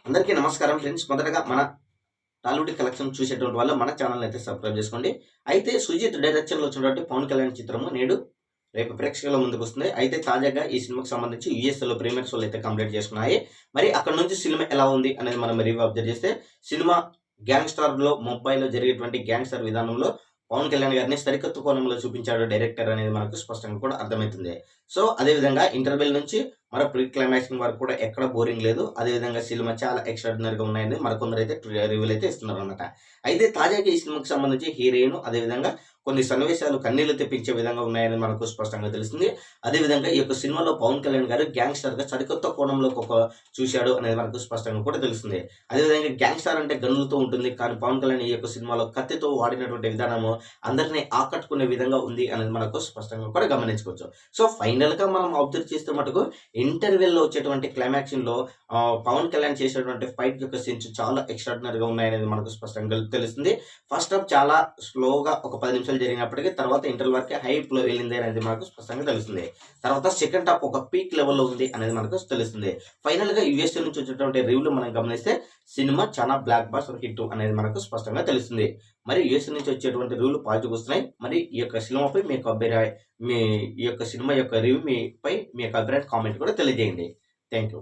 అందరికీ నమస్కారం ఫ్రెండ్స్. మొదటగా మన టాలీవుడ్ కలెక్షన్ చూసేటువంటి వాళ్ళు మన ఛానల్ అయితే సబ్స్క్రైబ్ చేసుకోండి. అయితే సుజిత్ డైరెక్షన్‌లో వచ్చినటువంటి పవన్ కళ్యాణ్ చిత్రము నేడు రేపు ప్రేక్షకుల ముందుకొస్తుంది. అయితే తాజాగా ఈ సినిమాకి సంబంధించి యూఎస్‌లో ప్రీమియర్ షోలు అయితే కంప్లీట్ చేసుకున్నాయి. మరి అక్కడి నుంచి సినిమా ఎలా ఉంది అనేది మనం రివ్యూ అబ్జర్వ్ చేస్తే సినిమా గ్యాంగ్‌స్టర్‌లో ముంబైలో జరిగేటువంటి గ్యాంగ్‌స్టర్ విధానంలో పవన్ కళ్యాణ్ గారిని సరికొత్త కోణంలో చూపించాడు డైరెక్టర్ అనేది మనకు స్పష్టంగా కూడా అర్థమైతుంది. సో అదే విధంగా ఇంటర్వెల్ నుంచి మన ప్రీ క్లైమాక్సింగ్ వరకు కూడా ఎక్కడ బోరింగ్ లేదు. అదేవిధంగా సినిమా చాలా ఎక్స్ట్రార్డినరీగా ఉన్నాయని మరికొందరైతే రివ్యూలు అయితే ఇస్తున్నారనమాట. అయితే తాజాగా ఈ సినిమాకి సంబంధించి హీరోయిన్ అదేవిధంగా కొన్ని సన్నివేశాలు కన్నీళ్లు తెప్పించే విధంగా ఉన్నాయని మనకు స్పష్టంగా తెలుస్తుంది. అదేవిధంగా ఈ యొక్క సినిమాలో పవన్ కళ్యాణ్ గారు గ్యాంగ్‌స్టర్‌గా సరికొత్త కోణంలోకి చూశాడు అనేది మనకు స్పష్టంగా కూడా తెలుస్తుంది. అదేవిధంగా గ్యాంగ్‌స్టర్ అంటే గన్నులతో ఉంటుంది. కానీ పవన్ కళ్యాణ్ ఈ యొక్క సినిమాలో కత్తితో వాడినటువంటి విధానము అందరిని ఆకట్టుకునే విధంగా ఉంది అనేది మనకు స్పష్టంగా కూడా గమనించుకోవచ్చు. సో ఫైనల్‌గా మనం అబ్జర్వ్ చేస్తే మటుకు ఇంటర్వెల్‌లో వచ్చేటువంటి క్లైమాక్సింగ్‌లో పవన్ కళ్యాణ్ చేసేటువంటి ఫైట్ యొక్క సీన్స్ చాలా ఎక్స్ట్రార్డినరీగా ఉన్నాయనేది మనకు స్పష్టంగా తెలుస్తుంది. ఫస్ట్ హాఫ్ చాలా స్లోగా ఒక 10 నిమిషాలు జరిగినప్పటికీ తర్వాత ఇంటర్వల్ వరకే హైప్‌లో వెళ్ళింది అనేది మనకు స్పష్టంగా తెలుస్తుంది. తర్వాత సెకండ్ హాఫ్ ఒక పీక్ లెవెల్‌లో ఉంది అనేది మనకు తెలుస్తుంది. ఫైనల్‌గా యూఎస్ఏ నుంచి వచ్చేటువంటి రివ్యూలు మనం గమనిస్తే సినిమా చాలా బ్లాక్ బస్టర్ హిట్ అనేది మనకు స్పష్టంగా తెలుస్తుంది. మరి యూఎస్ఏ నుంచి వచ్చేటువంటి రివ్యూలు పాజిటివ్‌గా వస్తున్నాయి. మరి ఈ యొక్క సినిమాపై మీ యొక్క మీ ఈ యొక్క సినిమా యొక్క రివ్యూ మీ యొక్క అభిప్రాయం కామెంట్ కూడా తెలియజేయండి. Thank you.